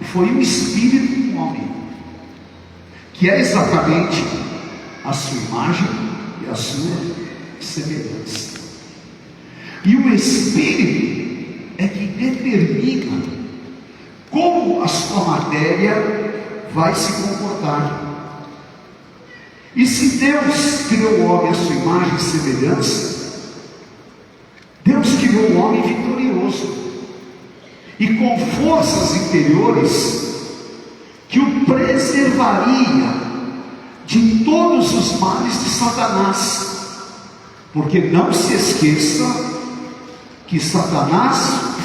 foi o espírito do homem, que é exatamente a sua imagem e a sua semelhança. E o espírito é que determina como a sua matéria vai se comportar. E se Deus criou o homem à sua imagem e semelhança, Deus criou o homem vitorioso e com forças interiores que o preservaria de todos os males de Satanás. Porque não se esqueça que Satanás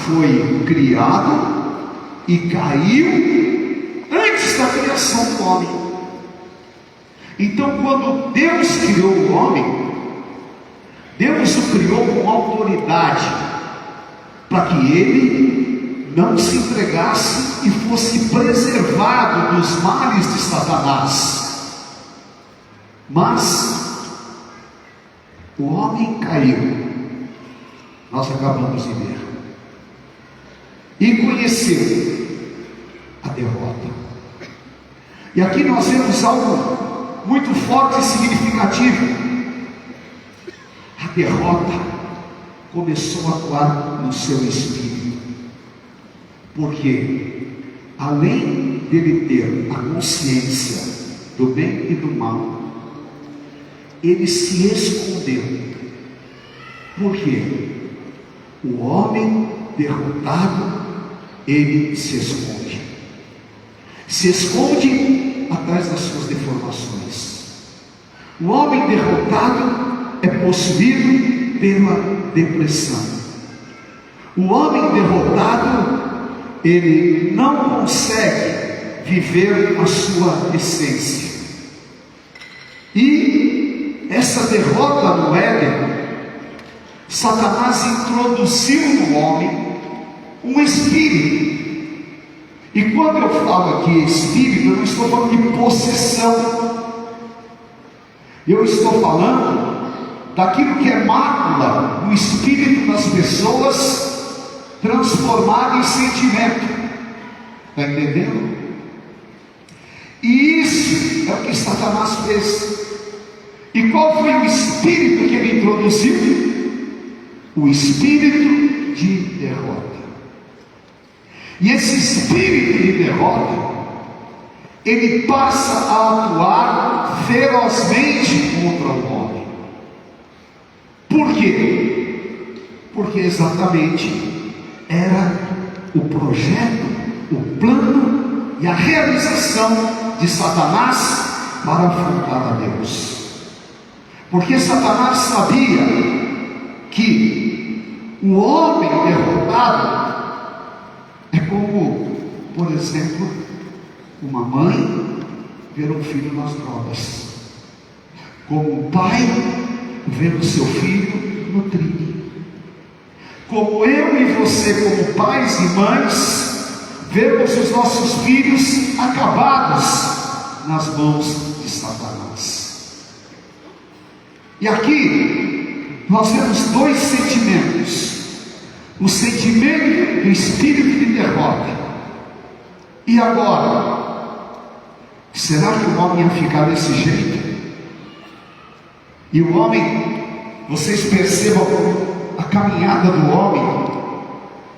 foi criado e caiu antes da criação do homem. Então, quando Deus criou o homem, Deus o criou com autoridade, para que ele não se entregasse e fosse preservado dos males de Satanás. Mas o homem caiu, nós acabamos de ver, e conheceu a derrota. E aqui nós vemos algo muito forte e significativo. A derrota começou a atuar no seu espírito, porque além dele ter a consciência do bem e do mal, ele se escondeu. Por quê? O homem derrotado, ele se esconde atrás das suas deformações. O homem derrotado é possuído pela depressão. O homem derrotado, ele não consegue viver a sua essência. E essa derrota no Éden, Satanás introduziu no homem um espírito. E quando eu falo aqui espírito, eu não estou falando de possessão. Eu estou falando daquilo que é mácula no espírito das pessoas, transformado em sentimento. Está entendendo? E isso é o que Satanás fez. E qual foi o espírito que ele introduziu? O espírito de derrota. E esse espírito de derrota, ele passa a atuar ferozmente contra o homem. Por quê? Porque exatamente era o projeto, o plano e a realização de Satanás para afrontar a Deus. Porque Satanás sabia que o homem derrotado é como, por exemplo, uma mãe ver um filho nas drogas, como um pai ver o seu filho no trilho, como eu e você, como pais e mães, vemos os nossos filhos acabados nas mãos de Satanás. E aqui nós vemos dois sentimentos: o sentimento do espírito de derrota. E agora, será que o homem ia ficar desse jeito? E o homem, vocês percebam a caminhada do homem,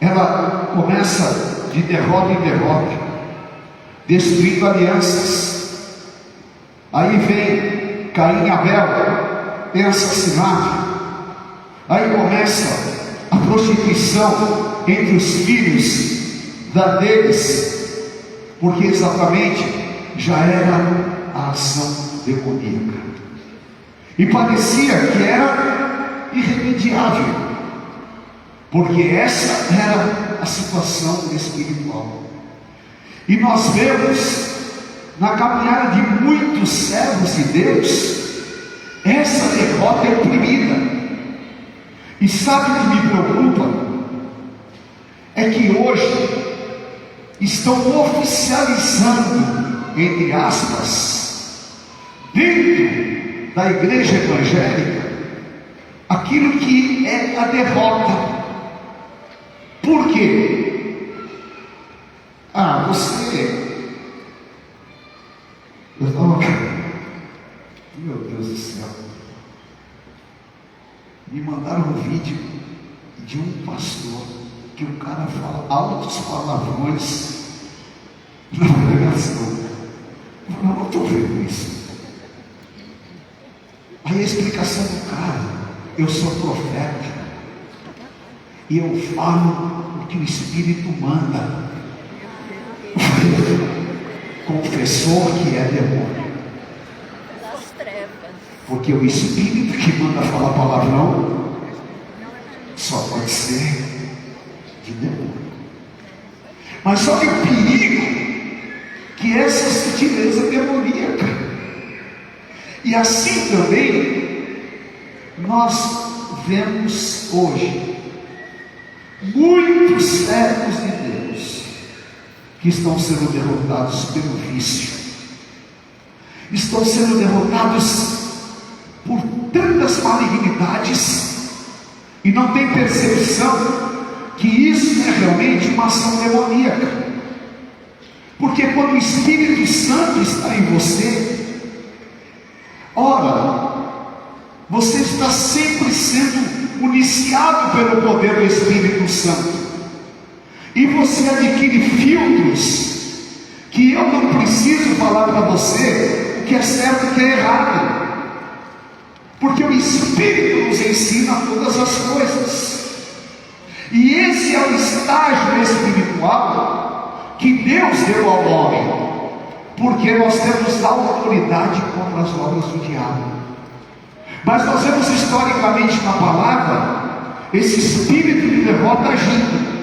ela começa de derrota em derrota, destruindo alianças. Aí vem Caim e Abel, tem assassinato. Aí começa a prostituição entre os filhos deles, porque exatamente já era a ação demoníaca, e parecia que era irremediável, porque essa era a situação espiritual. E nós vemos na caminhada de muitos servos de Deus essa derrota oprimida. E sabe o que me preocupa? É que hoje estão oficializando, entre aspas, dentro da igreja evangélica, aquilo que é a derrota. Por quê? você. Eu estava. Meu Deus do céu. Me mandaram um vídeo de um pastor que o cara fala altos palavrões na pregação. Eu não estou vendo isso. Aí a explicação do cara: eu sou profeta e eu falo o que o Espírito manda. Confessor que é demônio. Porque o Espírito que manda falar palavrão só pode ser de demônio. Mas só que o perigo que essa sutileza demoníaca. E assim também nós vemos hoje muitos servos de Deus que estão sendo derrotados pelo vício, estão sendo derrotados por tantas malignidades e não tem percepção que isso é realmente uma ação demoníaca. Porque quando o Espírito Santo está em você, ora, você está sempre sendo municiado pelo poder do Espírito Santo, e você adquire filtros que eu não preciso falar para você o que é certo e o que é errado, porque o Espírito nos ensina todas as coisas. E esse é o estágio espiritual que Deus deu ao homem, porque nós temos autoridade contra as obras do diabo. Mas nós vemos historicamente na palavra esse espírito de derrota agindo.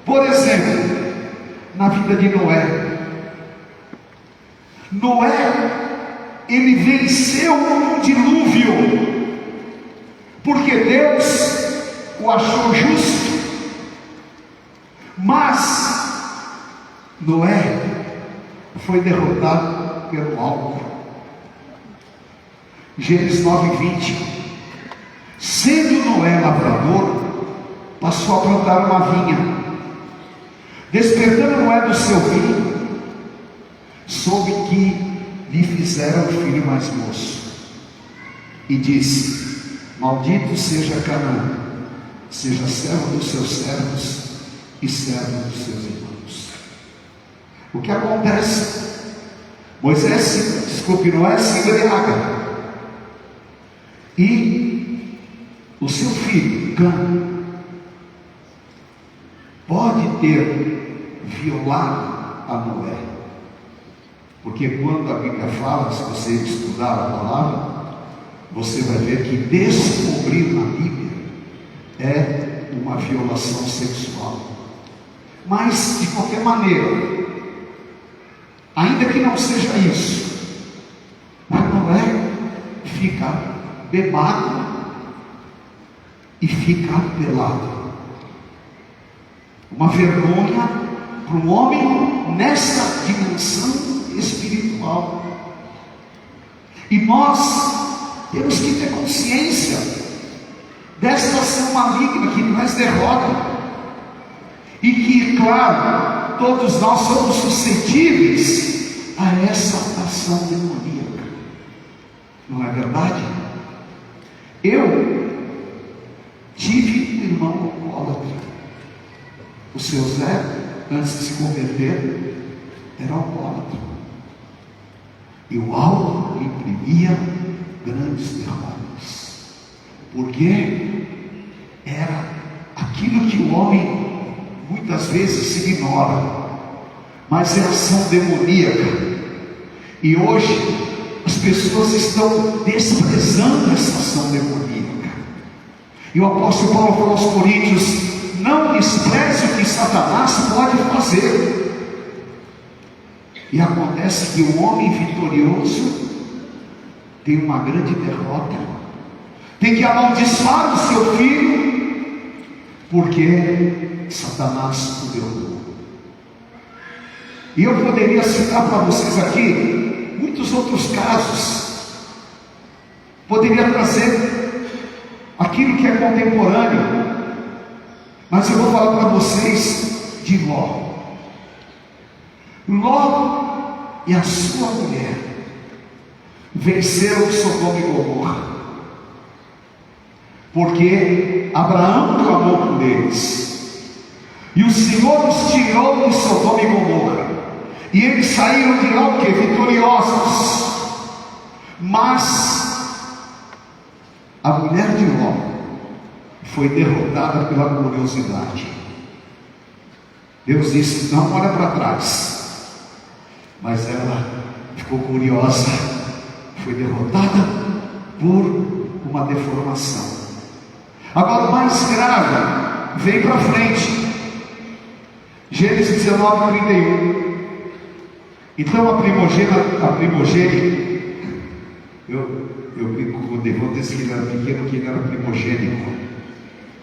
Por exemplo, na vida de Noé. Noé, ele venceu um dilúvio, porque Deus o achou justo. Mas Noé foi derrotado pelo álcool. Gênesis 9:20. Sendo Noé lavrador, passou a plantar uma vinha. Despertando Noé do seu vinho, soube que lhe fizeram um filho mais moço, e disse: maldito seja Canaã, seja servo dos seus servos e servo dos seus irmãos. O que acontece? Noé se embriaga, e o seu filho Cã pode ter violado a Noé, porque quando a Bíblia fala, se você estudar a palavra, você vai ver que descobrir na Bíblia é uma violação sexual. Mas de qualquer maneira, ainda que não seja isso, Noé fica bebado e fica pelado. Uma vergonha para um homem nessa dimensão espiritual. E nós temos que ter consciência desta ação maligna que nos derrota, e que, claro, todos nós somos suscetíveis a essa ação demoníaca. Não é verdade? Eu tive um irmão alcoólatra. O seu Zé, antes de se converter, era alcoólatra. E o álcool imprimia grandes derrotas, porque era aquilo que o homem muitas vezes ignora, mas é ação demoníaca. E hoje as pessoas estão desprezando essa ação demoníaca. E o apóstolo Paulo falou aos Coríntios: não despreze o que Satanás pode fazer. E acontece que o homem vitorioso tem uma grande derrota, tem que amaldiçoar o seu filho, porque Satanás o derrubou. E eu poderia citar para vocês aqui muitos outros casos, poderia trazer aquilo que é contemporâneo, mas eu vou falar para vocês de Ló. Ló e a sua mulher venceram Sodoma e Gomorra, porque Abraão clamou por eles, e o Senhor os tirou de Sodoma e Gomorra, e eles saíram de lá o quê? Vitoriosos. Mas a mulher de Ló foi derrotada pela curiosidade. Deus disse: não olha para trás. Mas ela ficou curiosa, foi derrotada por uma deformação. Agora o mais grave vem para frente. Gênesis 19:31. Então a primogênita, eu brinco com o Devontes que ele era pequeno, que ele era primogênico.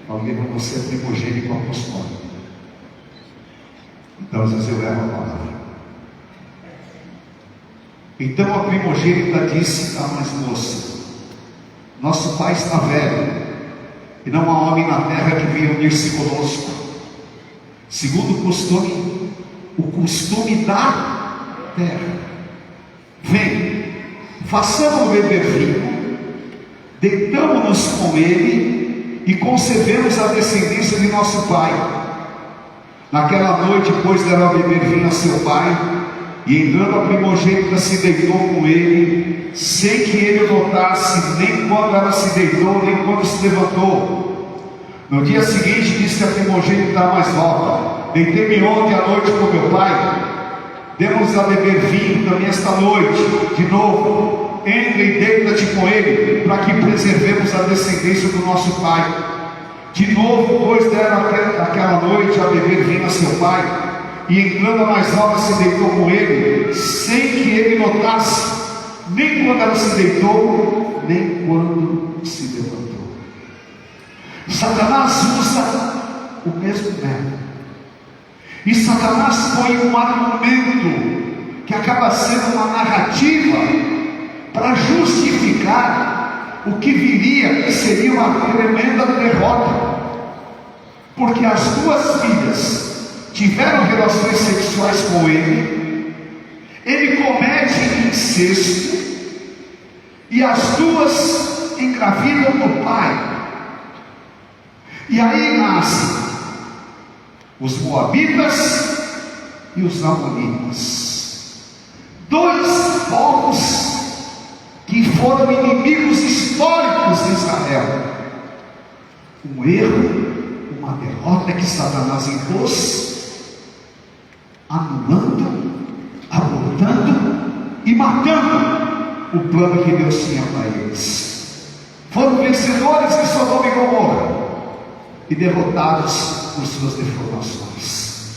Alguém para você é primogênico apostólico. Então às vezes eu levo a palavra. Então a primogênita disse à mais moça: nosso pai está velho, e não há homem na terra que venha unir-se conosco, segundo o costume da terra. Vem, façamos beber vinho, deitamo-nos com ele e concebemos a descendência de nosso pai. Naquela noite, pois, deram a beber vinho a seu pai, e entrando a primogênita se deitou com ele, sem que ele o notasse, nem quando ela se deitou, nem quando se levantou. No dia seguinte disse a primogênita mais nova: deitei-me ontem à noite com meu pai, demos a beber vinho também esta noite, de novo, entra e deita-te com ele, para que preservemos a descendência do nosso pai. De novo, pois, deram aquela noite a beber vinho a seu pai, e entrando a mais nova se deitou com ele, sem que ele notasse, nem quando ela se deitou, nem quando se levantou. Satanás usa o mesmo método, e Satanás põe um argumento que acaba sendo uma narrativa para justificar o que viria, que seria uma tremenda derrota, porque as duas filhas tiveram relações sexuais com ele comete incesto, e as duas engravidam do pai, e aí nascem os moabitas e os amonitas, dois povos que foram inimigos históricos de Israel. Um erro, uma derrota que Satanás impôs, anulando, abortando e matando o plano que Deus tinha para eles. Foram vencedores em Sodoma e Gomorra e derrotados por suas deformações.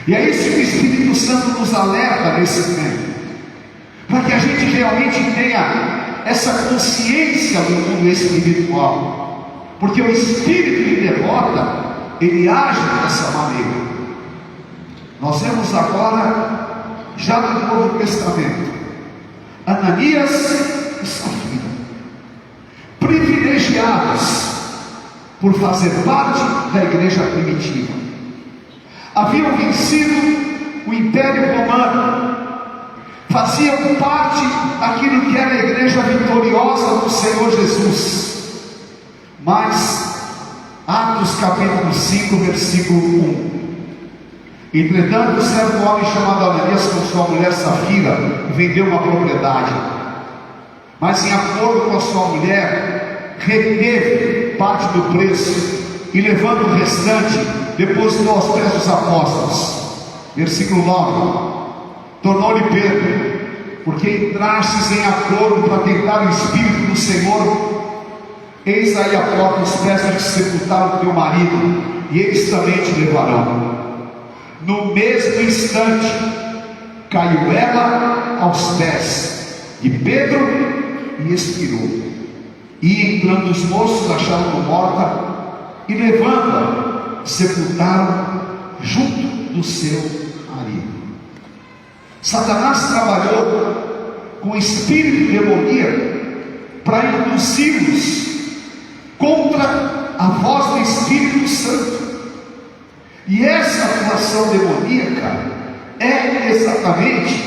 E é isso que o Espírito Santo nos alerta nesse tempo, para que a gente realmente tenha essa consciência do mundo espiritual, porque o espírito de derrota, ele age dessa maneira. Nós vemos agora, já no Novo Testamento, Ananias e Safira, privilegiados por fazer parte da igreja primitiva, haviam vencido o Império Romano, faziam parte daquilo que era a igreja vitoriosa do Senhor Jesus. Mas Atos capítulo 5 versículo 1: entretanto, certo homem chamado Ananias, com sua mulher Safira, vendeu uma propriedade, mas em acordo com a sua mulher reteve parte do preço, e levando o restante, depositou aos pés dos apóstolos. Versículo 9: tornou-lhe Pedro: porque entrastes em acordo para tentar o Espírito do Senhor? Eis aí a porta, os pés de sepultar o teu marido, e eles também te levarão. No mesmo instante caiu ela aos pés de Pedro e expirou. E entrando os moços, acharam-no morta, e levando-a, sepultaram junto do seu marido. Satanás trabalhou com o espírito demoníaco para induzi-los contra a voz do Espírito Santo. E essa atuação demoníaca, é exatamente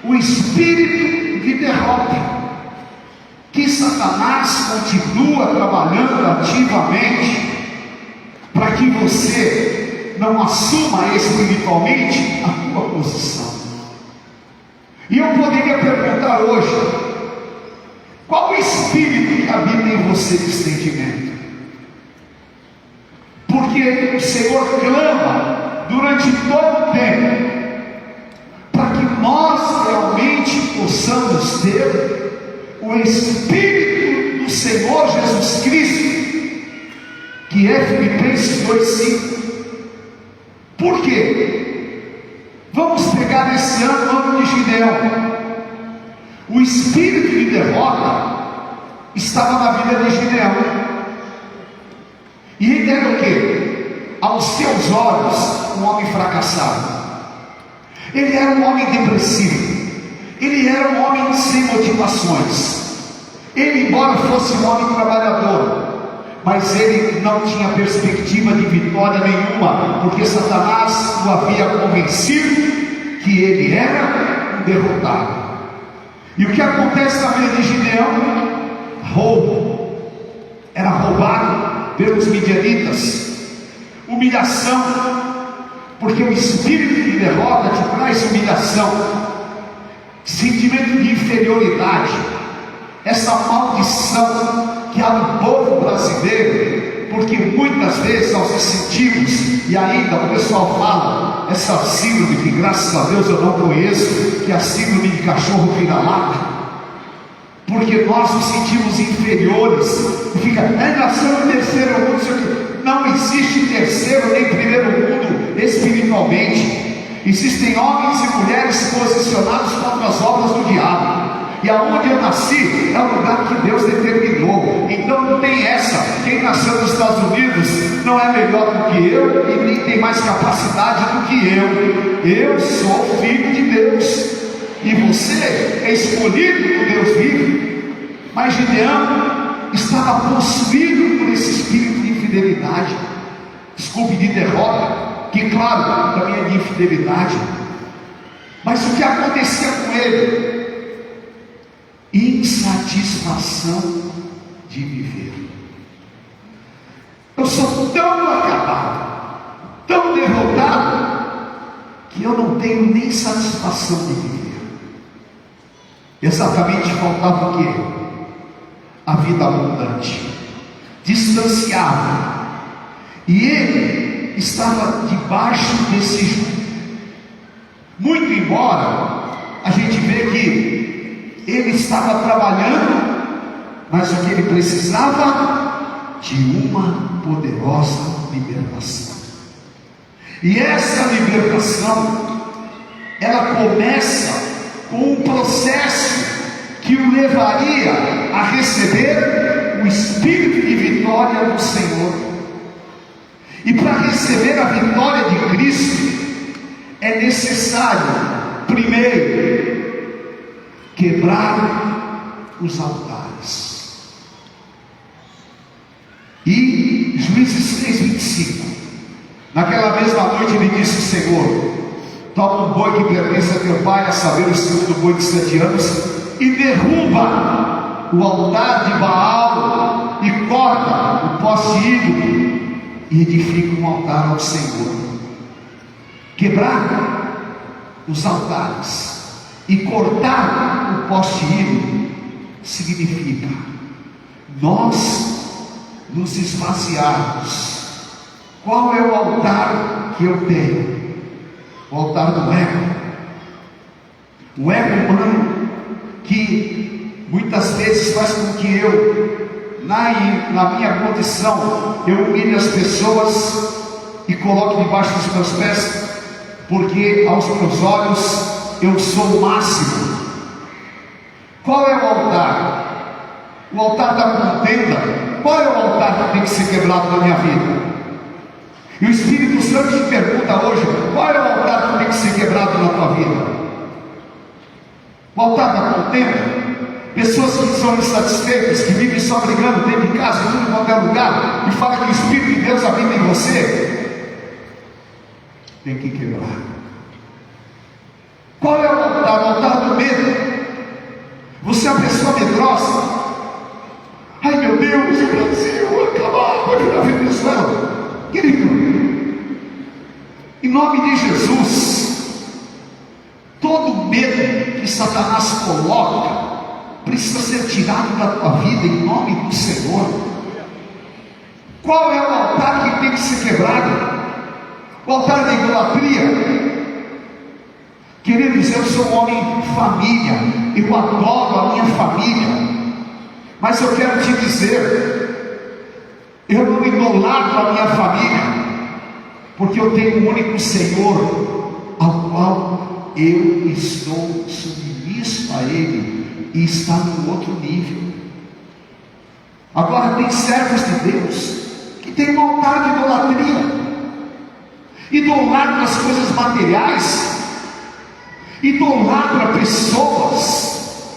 o espírito de derrota, que Satanás continua trabalhando ativamente para que você não assuma espiritualmente a tua posição. E eu poderia perguntar hoje: qual o espírito que habita em você de sentimento? Porque o Senhor clama durante todo o tempo para que nós realmente possamos ter o Espírito do Senhor Jesus Cristo, que é Filipenses 2,5. Por quê? Vamos pegar esse ano, o ano de Gideão. O espírito de derrota estava na vida de Gideão, e ele era o quê? Aos seus olhos, um homem fracassado. Ele era um homem depressivo, ele era um homem sem motivações. Ele, embora fosse um homem trabalhador, mas ele não tinha perspectiva de vitória nenhuma, porque Satanás o havia convencido que ele era um derrotado. E o que acontece na vida de Gideão? Roubo. Era roubado pelos midianitas. Humilhação, porque o espírito de derrota te traz humilhação, sentimento de inferioridade, essa maldição que há no povo brasileiro, porque muitas vezes nós nos sentimos, e ainda o pessoal fala, essa síndrome que graças a Deus eu não conheço, que é a síndrome de cachorro vira-lata, porque nós nos sentimos inferiores, e fica, nasceu no terceiro mundo. Não existe terceiro nem primeiro mundo espiritualmente. Existem homens e mulheres posicionados contra as obras do diabo, e aonde eu nasci é o lugar que Deus determinou. Então não tem essa, quem nasceu nos Estados Unidos não é melhor do que eu, e nem tem mais capacidade do que eu sou filho de Deus, e você é escolhido por Deus vivo. Mas Gideão estava possuído por esse espírito de infidelidade, desculpe, de derrota, que claro, também é de infidelidade. Mas o que acontecia com ele? Insatisfação de viver. Eu sou tão acabado, tão derrotado, que eu não tenho nem satisfação de viver. Exatamente, faltava o quê? A vida abundante, distanciado. E ele estava debaixo desse jugo. Muito embora a gente vê que ele estava trabalhando, mas o que ele precisava? De uma poderosa libertação. E essa libertação, ela começa com um processo que o levaria a receber o espírito de vitória do Senhor. E para receber a vitória de Cristo, é necessário, primeiro, quebrar os altares. E Juízes 3:25, naquela mesma noite ele disse: Senhor, toma um boi que pertence a teu pai, a saber, o segundo boi de 7 anos, e derruba o altar de Baal, e corta o poste ídolo, e edifica um altar ao Senhor. Quebrar os altares e cortar o poste ídolo significa nós nos esvaziarmos. Qual é o altar que eu tenho? O altar do ego. O ego humano, que muitas vezes faz com que eu, na minha condição, eu humilhe as pessoas e coloque debaixo dos meus pés, porque aos meus olhos eu sou o máximo. Qual é o altar? O altar da contenda. Qual é o altar que tem que ser quebrado na minha vida? E o Espírito Santo te pergunta hoje: qual é o altar que tem que ser quebrado na tua vida? O altar da contenda. Pessoas que são insatisfeitas, que vivem só brigando dentro de casa, em tudo qualquer lugar, e fala que o Espírito de Deus habita em você. Tem que quebrar. medo que Satanás coloca precisa ser tirado da tua vida em nome do Senhor. Qual é o altar que tem que ser quebrado? O altar da idolatria. Queridos, eu sou um homem família, eu adoro a minha família, mas eu quero te dizer, eu não idolatro a minha família, porque eu tenho um único Senhor, ao qual eu estou submisso a Ele, e está no outro nível. Agora tem servos de Deus que tem um altar de idolatria, idolatra as coisas materiais, idolatra pessoas,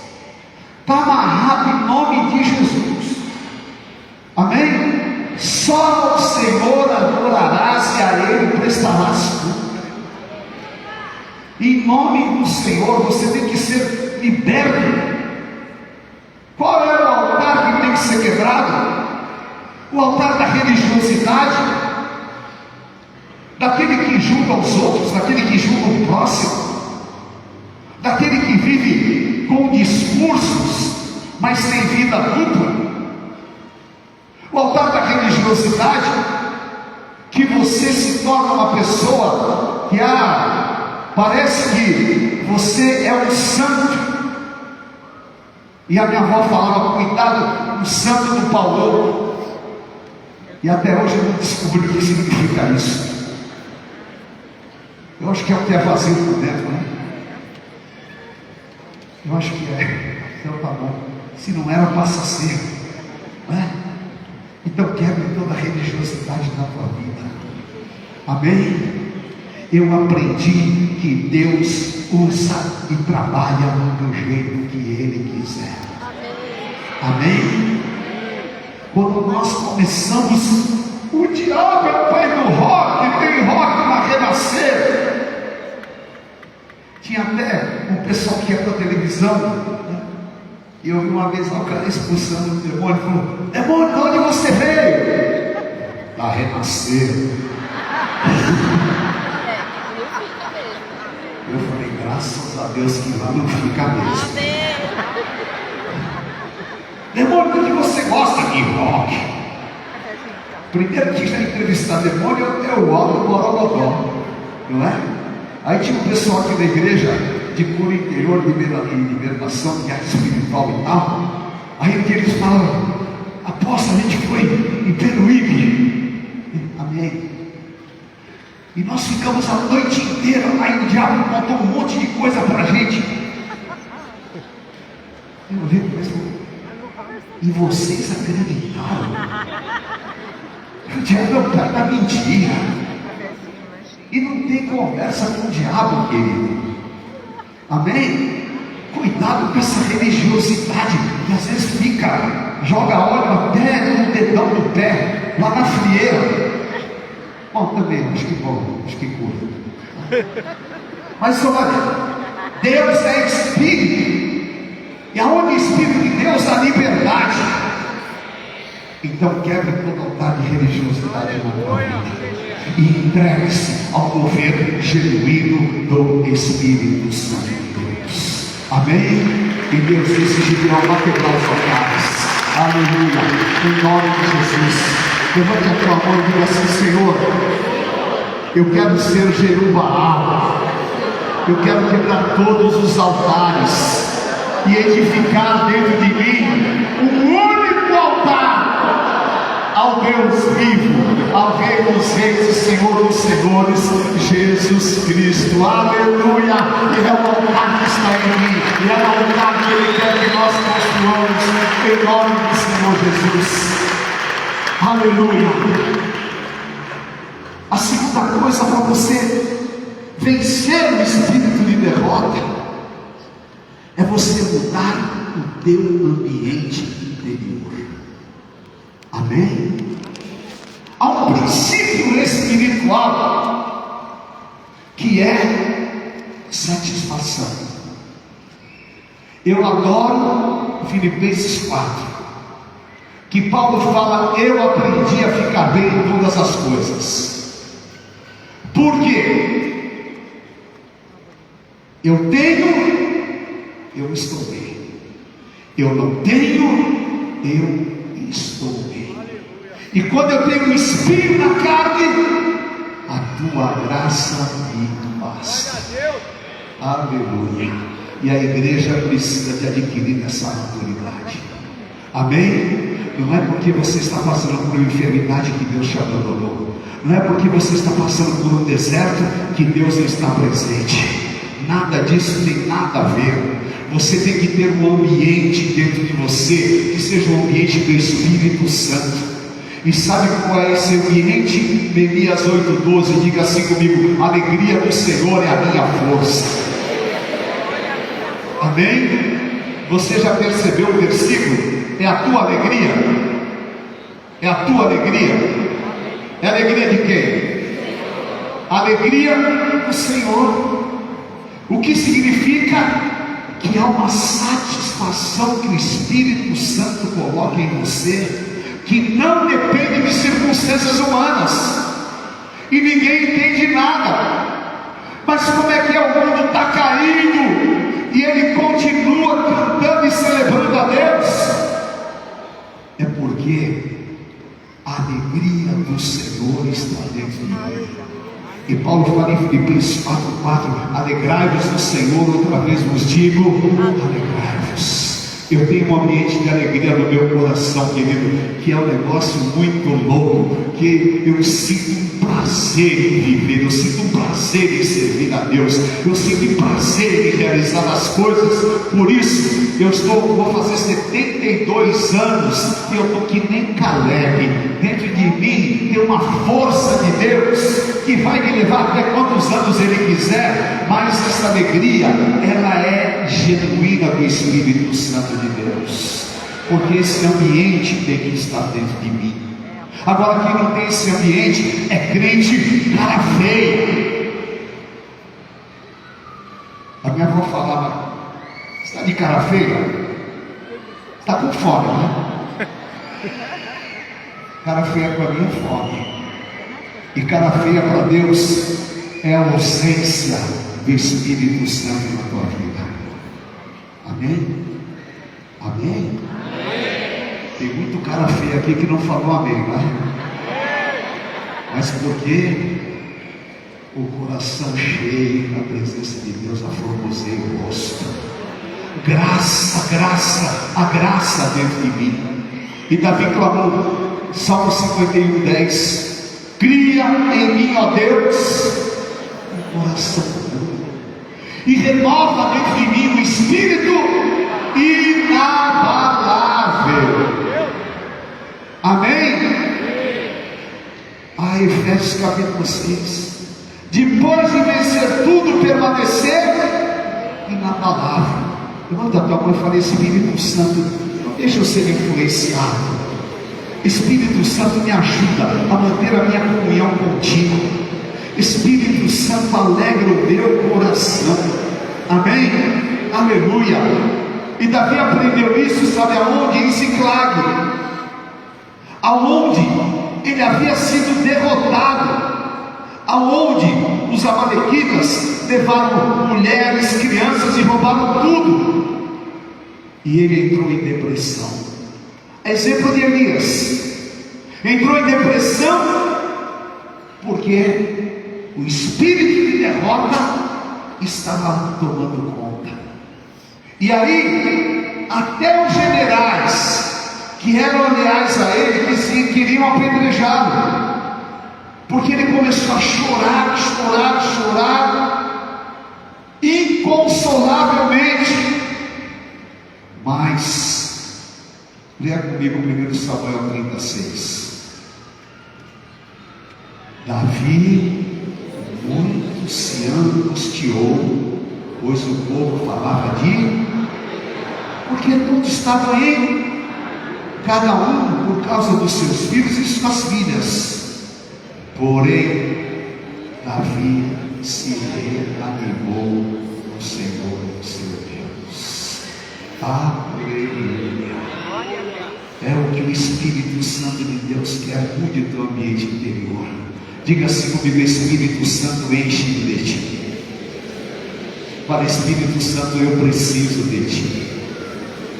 está amarrado em nome de Jesus. Amém? Só ao Senhor adorarás e a Ele prestarás culto. Em nome do Senhor você tem que ser liberto. Qual é o altar que tem que ser quebrado? O altar da religiosidade, daquele que julga os outros, daquele que julga o próximo, daquele que vive com discursos, mas tem vida dupla. O altar da religiosidade, que você se torna uma pessoa que parece que você é um santo. E a minha avó falava, cuidado, o santo do Paulão. E até hoje eu não descobri o que significa isso. Eu acho que é o que é vazio por dentro, né? Eu acho que é. Então tá bom. Se não era, passa a ser, não é? Então quebre toda a religiosidade da tua vida. Amém? Eu aprendi que Deus usa e trabalha do jeito que Ele quiser. Amém? Quando nós começamos, o diabo é o pai do rock, tem rock para renascer. Tinha até um pessoal que ia para a televisão, né? E eu vi uma vez lá o cara expulsando o demônio, falou: demônio, de onde você veio? Para renascer. Eu falei, graças a Deus que lá não fica mesmo. Demônio, do que você gosta de rock? Primeiro que já entrevistar demônio é o Aldo Borogodó, não é? Aí tinha um pessoal aqui da igreja de cura interior, libertação, que é espiritual e tal. Aí um dia eles falaram: apóstolo, a gente foi em Peruíbe. Amém. E nós ficamos a noite inteira. Aí o diabo contou um monte de coisa para a gente. Eu olhei para ele: e vocês acreditaram? O diabo é o pai da mentira. E não tem conversa com o diabo, querido. Amém? Cuidado com essa religiosidade que às vezes joga óleo até no dedão do pé, lá na frieira. Bom, também, acho que cura. Mas olha, Deus é Espírito, e aonde é Espírito de Deus há liberdade. Então quebre todo altar de religiosidade na tua vida e entregue-se ao governo genuíno do Espírito Santo de Deus. Amém? E Deus disse que não vai quebrar os altares. Aleluia. Em nome de Jesus. Levante a tua mão e diga assim: Senhor, eu quero ser Jerubaal. Eu quero quebrar todos os altares e edificar dentro de mim um único altar ao Deus vivo, ao Rei dos Reis e Senhor dos Senhores, Jesus Cristo. Aleluia. E é o altar que está em mim, e é o altar que Ele quer que nós construamos em nome do Senhor Jesus. Aleluia. A segunda coisa para você vencer o espírito de derrota é você mudar o teu ambiente interior. Amém? Há um princípio espiritual que é satisfação. Eu adoro Filipenses 4, que Paulo fala: eu aprendi a ficar bem em todas as coisas. Por quê? Eu tenho, eu estou bem. Eu não tenho, eu estou bem. E quando eu tenho um espinho na carne, a tua graça me basta. Aleluia. E a igreja precisa de adquirir essa maturidade. Amém? Não é porque você está passando por uma enfermidade que Deus te abandonou. Não é porque você está passando por um deserto que Deus não está presente. Nada disso tem nada a ver. Você tem que ter um ambiente dentro de você que seja um ambiente do Espírito Santo. E sabe qual é esse ambiente? Neemias 8:12, diga assim comigo: a alegria do Senhor é a minha força. Amém? Você já percebeu o versículo? É a tua alegria? É a tua alegria? É a alegria de quem? A alegria do Senhor. O que significa? Que há uma satisfação que o Espírito Santo coloca em você, que não depende de circunstâncias humanas, e ninguém entende nada. Mas como é que o mundo está caído e ele continua cantando e celebrando a Deus? É porque a alegria do Senhor está dentro de mim. E Paulo fala em Filipenses 4:4: alegrai-vos no Senhor. Outra vez vos digo, alegrai-vos. Eu tenho um ambiente de alegria no meu coração, querido, que é um negócio muito louco, que eu sinto um prazer em viver, eu sinto um prazer em servir a Deus, eu sinto um prazer em realizar as coisas. Por isso, vou fazer 72 anos, e eu estou que nem Caleb. Dentro de mim tem uma força de Deus, que vai me levar até quantos anos Ele quiser, mas essa alegria, ela é genuína do Espírito Santo de Deus, porque esse ambiente tem que estar dentro de mim. Agora, quem não tem esse ambiente é crente cara feia. A minha avó falava: está de cara feia? Está com fome, né? Cara feia para mim é fome. E cara feia para Deus é a ausência do Espírito Santo na tua vida. Amém? Amém? Tem muito cara feio aqui que não falou amém, né? Mas porque o coração cheio da presença de Deus aformoseia o rosto. A graça dentro de mim. E Davi clamou, Salmo 51:10: cria em mim, ó Deus, um coração puro, e renova dentro de mim um espírito inabalável. Amém? Efésios capítulo 6: depois de vencer tudo, permanecer inabalável. Levanta a tua mão e fala: Espírito Santo, não deixa eu ser influenciado. Espírito Santo, me ajuda a manter a minha comunhão contigo. Espírito Santo, alegra o meu coração. Amém? Aleluia. E Davi aprendeu isso, sabe aonde? Em Ziclag, aonde ele havia sido derrotado, aonde os amalequitas levaram mulheres, crianças e roubaram tudo, e ele entrou em depressão. Exemplo de Elias, entrou em depressão porque o espírito de derrota estava tomando conta. E aí até os generais que eram leais a ele queriam apedrejá-lo, porque ele começou a chorar, inconsolavelmente. Mas leia comigo 1 Samuel 36. Davi muito se angustiou, pois o povo falava porque todos estavam aí, cada um por causa dos seus filhos e suas filhas. Porém Davi se reanimou no Senhor seu Deus. Aleluia. É o que o Espírito Santo de Deus quer. Mude o teu ambiente interior. Diga assim comigo: Espírito Santo, enche-me de ti. Fala: Espírito Santo, eu preciso de Ti.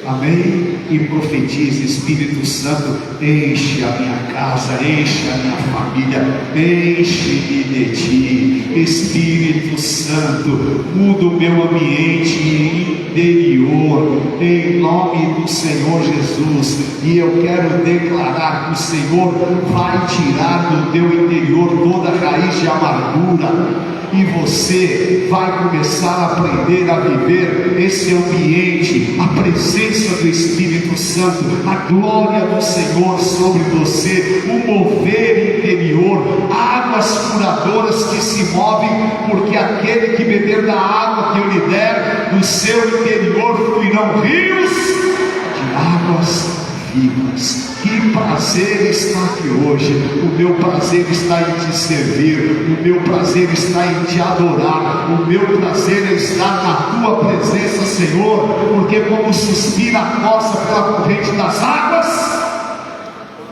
Amém? E profetiza: Espírito Santo, enche a minha casa, enche a minha família, enche-me de Ti. Espírito Santo, muda o meu ambiente interior, em nome do Senhor Jesus. E eu quero declarar que o Senhor vai tirar do teu interior toda raiz de amargura, e você vai começar a aprender a viver esse ambiente, a presença do Espírito Santo, a glória do Senhor sobre você, o mover interior, águas curadoras que se movem, porque aquele que beber da água que eu lhe der, do seu interior fluirão rios de águas vivas. Que prazer está aqui hoje. O meu prazer está em te servir, o meu prazer está em te adorar, o meu prazer é estar na tua presença, Senhor, porque como suspira a costa pela corrente das águas,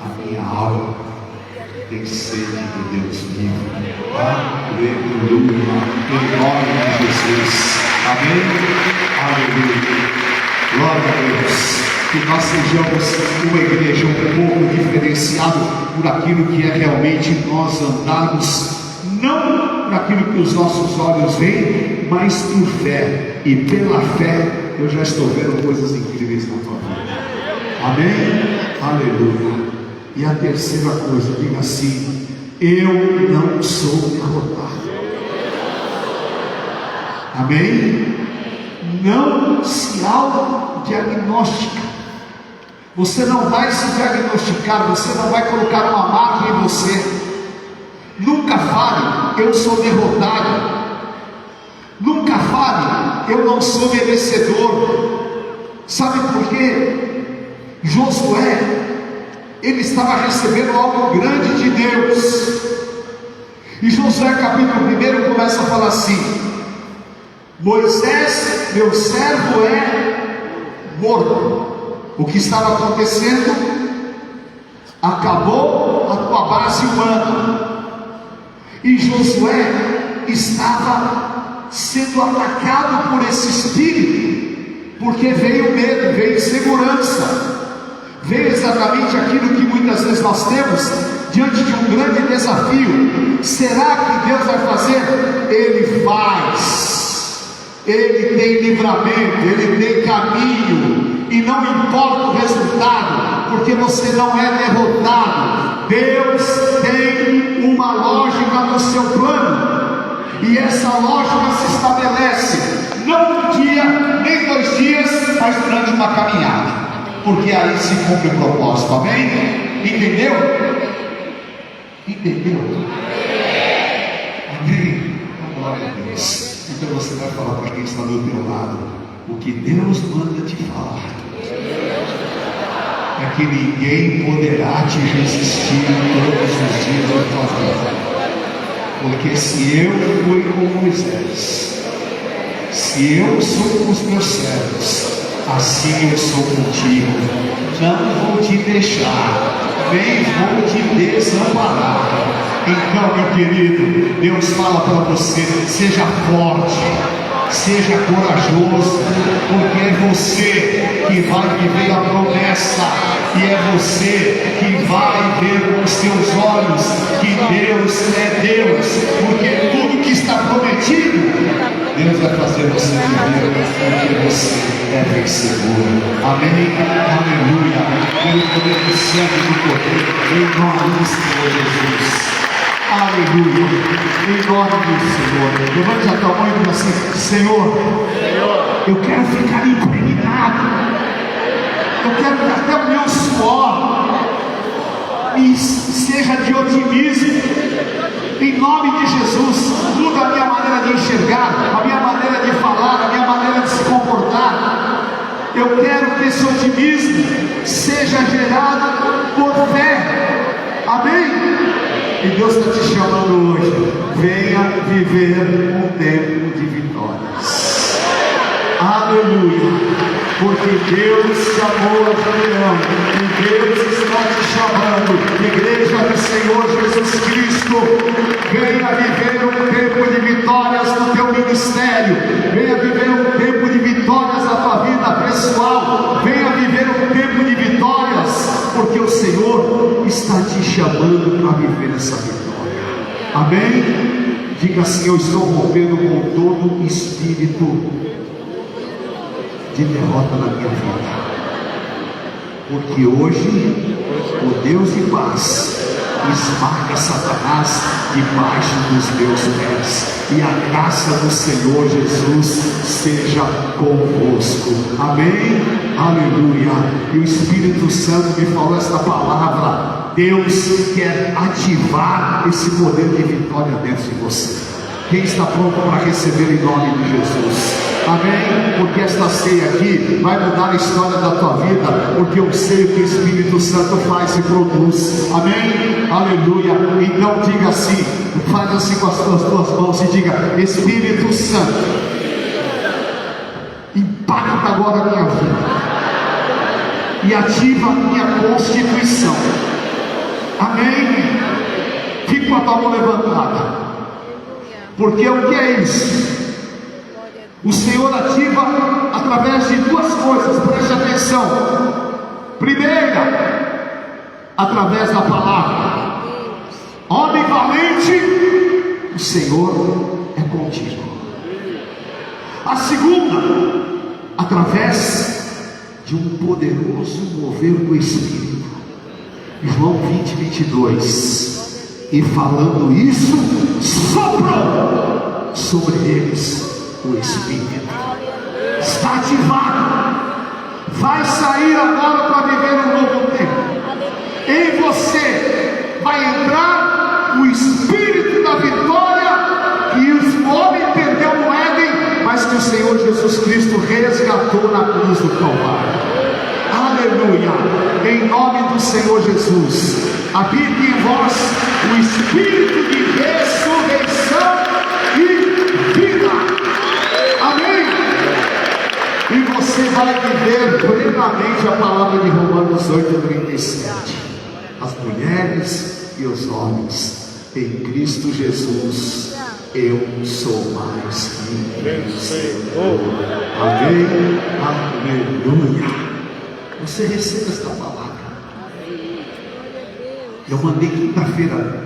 a minha alma tem sede de Deus vivo. Aleluia, em nome de Jesus. Amém? Aleluia, glória a Deus. Que nós sejamos uma igreja um pouco diferenciada por aquilo que é realmente nós andarmos, não por aquilo que os nossos olhos veem, mas por fé. E pela fé eu já estou vendo coisas incríveis na tua vida. Amém? Aleluia. E a terceira coisa, diga assim: eu não sou derrotado. Amém? Não se autodiagnostica. Você não vai se diagnosticar, você não vai colocar uma marca em você. Nunca fale: eu sou derrotado. Nunca fale: eu não sou merecedor. Sabe por quê? Josué, ele estava recebendo algo grande de Deus. E Josué capítulo 1 começa a falar assim: Moisés, meu servo, é morto. O que estava acontecendo? Acabou a tua base humana. E Josué estava sendo atacado por esse espírito, porque veio medo, veio insegurança, veio exatamente aquilo que muitas vezes nós temos diante de um grande desafio. Será que Deus vai fazer? Ele faz. Ele tem livramento, ele tem caminho. E não importa o resultado, porque você não é derrotado. Deus tem uma lógica no seu plano, e essa lógica se estabelece não um dia, nem 2 dias, mas durante uma caminhada, porque aí se cumpre o propósito. Amém? Entendeu? Entendeu? Amém? Glória a Deus. Então você vai falar para quem está do teu lado: o que Deus manda te falar é que ninguém poderá te resistir todos os dias da tua vida. Porque se eu fui com Moisés, se eu sou com os meus servos, assim eu sou contigo. Não vou te deixar, nem vou te desamparar. Então, meu querido, Deus fala para você: seja forte, seja corajoso, porque é você que vai viver a promessa, e é você que vai ver com os seus olhos que Deus é Deus, porque tudo que está prometido, Deus vai fazer você viver, porque você é vencedor. Amém? Aleluia. Pelo poder do sangue do cordeiro, em nome do Senhor Jesus. Aleluia, em nome do Senhor. Levante a tua mão e diga assim: Senhor, eu quero ficar impregnado, eu quero que até o meu suor e seja de otimismo. Em nome de Jesus, muda a minha maneira de enxergar, a minha maneira de falar, a minha maneira de se comportar. Eu quero que esse otimismo seja gerado por fé. Amém? E Deus está te chamando hoje: venha viver um tempo de vitórias. Aleluia. porque Deus chamou a reunião, e Deus está te chamando. Igreja do Senhor Jesus Cristo, venha viver um tempo de vitórias no teu ministério, venha viver um tempo de vitórias na tua vida pessoal, venha viver um tempo de vitórias, porque o Senhor está te chamando para viver essa vitória. Amém? Diga assim: eu estou rompendo com todo espírito de derrota na minha vida, porque hoje o Deus de paz esmaga Satanás debaixo dos meus pés, e a graça do Senhor Jesus seja convosco. Amém? Aleluia. E o Espírito Santo me falou esta palavra. Deus quer ativar esse poder de vitória dentro de você. Quem está pronto para receber em nome de Jesus? Amém? Porque esta ceia aqui vai mudar a história da tua vida, porque eu sei o que o Espírito Santo faz e produz. Amém? Aleluia. Então diga assim, faz assim com as tuas duas mãos e diga: Espírito Santo, impacta agora a minha vida e ativa a minha constituição. Amém? Fique com a tua mão levantada, porque o que é isso? O Senhor ativa através de duas coisas, preste atenção. Primeira, através da palavra. Homem valente, o Senhor é contigo. A segunda, através de um poderoso mover do Espírito. João 20:22. E falando isso, soprou sobre eles o Espírito. Está ativado. Vai sair agora para viver um novo tempo. Em você vai entrar o Espírito da vitória que o homem perdeu no Éden, mas que o Senhor Jesus Cristo resgatou na cruz do Calvário. Aleluia. Em nome do Senhor Jesus, habite em vós o Espírito de ressurreição e vida. Amém? E você vai viver plenamente a palavra de Romanos 8:37. As mulheres e os homens em Cristo Jesus, eu sou mais que vencedor. Amém? Aleluia. Você recebe esta palavra. Eu mandei quinta-feira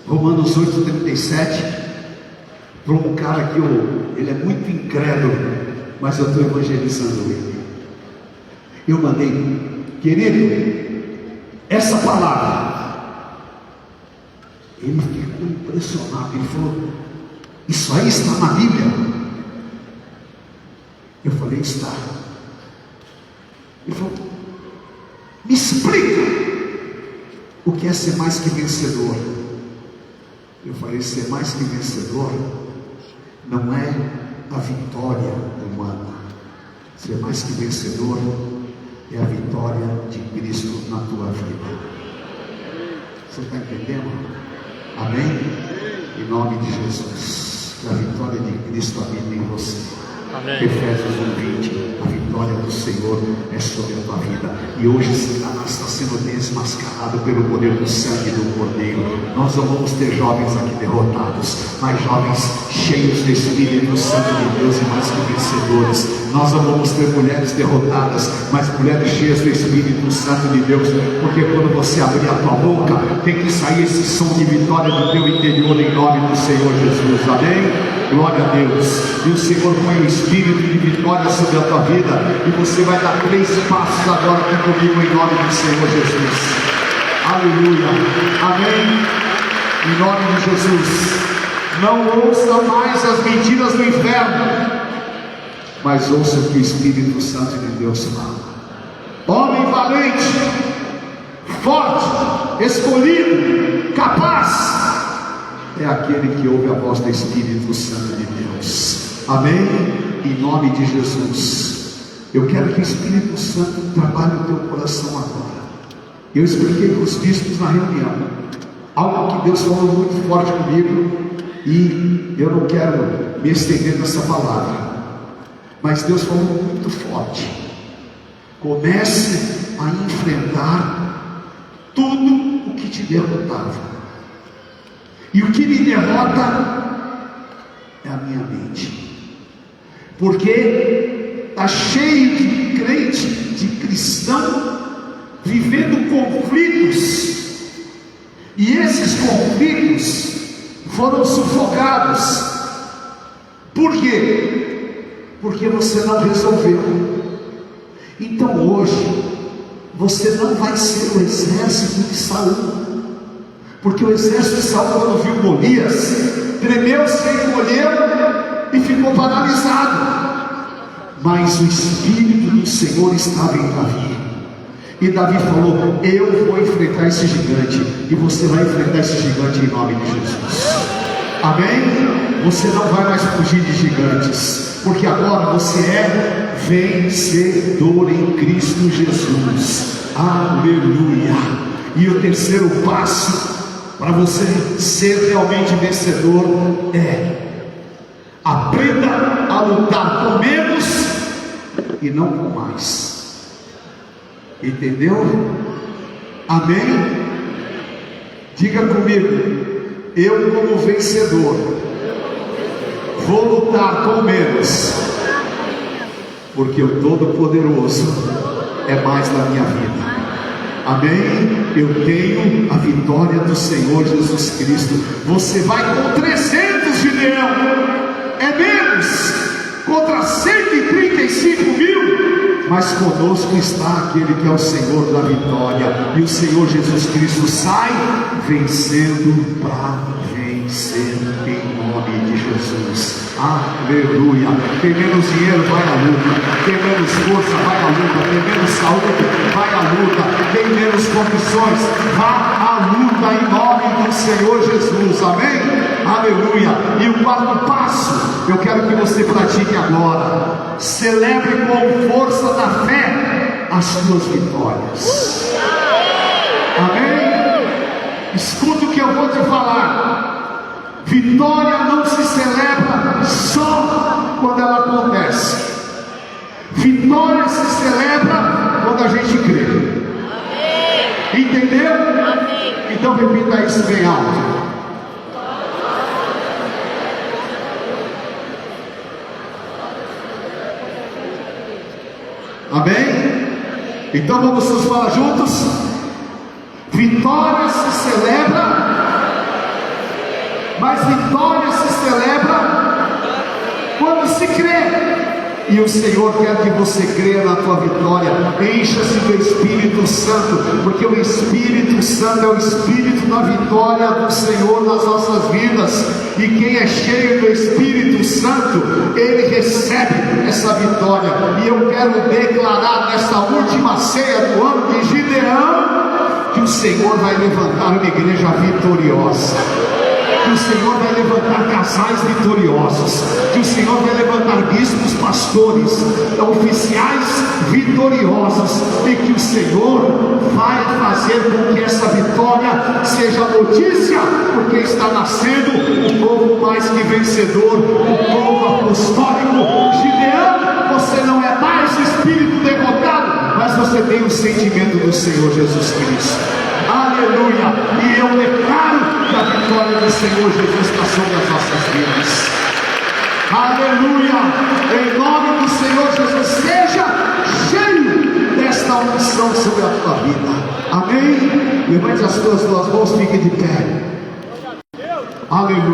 Romanos 8:37 para um cara que ele é muito incrédulo, mas eu estou evangelizando ele. Eu mandei: querido, essa palavra. Ele ficou impressionado. Ele falou: isso aí está na Bíblia? Eu falei: está. Ele falou: me explica o que é ser mais que vencedor. Eu falei: ser mais que vencedor não é a vitória humana. Ser mais que vencedor é a vitória de Cristo na tua vida. Você está entendendo? Amém? Em nome de Jesus, que a vitória de Cristo habita em você. Amém. Efésios 1:20, a vitória do Senhor é sobre a tua vida. E hoje Satanás está sendo desmascarado pelo poder do sangue do Cordeiro. Nós não vamos ter jovens aqui derrotados, mas jovens cheios do Espírito Santo de Deus e mais que vencedores. Nós não vamos ter mulheres derrotadas, mas mulheres cheias do Espírito Santo de Deus, porque quando você abrir a tua boca, tem que sair esse som de vitória do teu interior, em nome do Senhor Jesus. Amém? Glória a Deus. E o Senhor põe o Espírito de vitória sobre a tua vida, e você vai dar 3 passos agora aqui comigo, em nome do Senhor Jesus. Aleluia. Amém? Em nome de Jesus. Não ouça mais as mentiras do inferno, mas ouça o que o Espírito Santo de Deus fala. Homem valente, forte, escolhido, capaz, é aquele que ouve a voz do Espírito Santo de Deus. Amém? Em nome de Jesus. Eu quero que o Espírito Santo trabalhe o teu coração agora. Eu expliquei para os bispos na reunião algo que Deus falou muito forte comigo, e eu não quero me estender nessa palavra, mas Deus falou muito forte Comece a enfrentar tudo o que te derrotava. E o que me derrota é a minha mente, porque está cheio de crente, de cristão, vivendo conflitos, e esses conflitos foram sufocados. Por quê? Porque você não resolveu. Então hoje você não vai ser o exército de Saul, porque o exército de Saul, quando viu Golias, tremeu, se encolheu e ficou paralisado. Mas o Espírito do Senhor estava em Davi, e Davi falou: eu vou enfrentar esse gigante, e você vai enfrentar esse gigante em nome de Jesus. Amém? Você não vai mais fugir de gigantes, porque agora você é vencedor em Cristo Jesus. Aleluia. E o terceiro passo para você ser realmente vencedor é: aprenda a lutar com menos e não com mais. Entendeu? Amém? Diga comigo: eu, como vencedor, vou lutar com menos, porque o Todo-Poderoso é mais na minha vida. Amém? Eu tenho a vitória do Senhor Jesus Cristo. Você vai com 300 de leão, é menos, contra 135.000, mas conosco está aquele que é o Senhor da vitória, e o Senhor Jesus Cristo sai vencendo para vencer em nome de Jesus. Aleluia. Tem menos dinheiro, vai à luta. Tem menos força, vai à luta. Tem menos saúde, vai à luta. Tem menos condições, vá à luta em nome do Senhor Jesus. Amém? Aleluia. E o quarto passo, eu quero que você pratique agora: celebre com força da fé as suas vitórias. Amém? Escuta o que eu vou te falar. Vitória não se celebra só quando ela acontece. Vitória se celebra quando a gente crê. Amém. Entendeu? Amém. Então repita isso bem alto. Amém? Então vamos todos falar juntos. Vitória se celebra, mas vitória se celebra quando se crê. E o Senhor quer que você creia na tua vitória. Encha-se do Espírito Santo, porque o Espírito Santo é o Espírito da vitória do Senhor nas nossas vidas. E quem é cheio do Espírito Santo, ele recebe essa vitória. E eu quero declarar nesta última ceia do ano de Gideão, que o Senhor vai levantar uma igreja vitoriosa, que o Senhor vai levantar casais vitoriosos, que o Senhor vai levantar bispos, pastores, oficiais vitoriosos, e que o Senhor vai fazer com que essa vitória seja notícia, porque está nascendo um povo mais que vencedor, um povo apostólico. Gideão, você não é mais espírito derrotado, mas você tem o sentimento do Senhor Jesus Cristo. Aleluia. E eu declaro que a vitória do Senhor Jesus está sobre as nossas vidas. Aleluia. Em nome do Senhor Jesus, seja cheio desta unção sobre a tua vida. Amém? Levante as tuas duas mãos, fique de pé. Aleluia.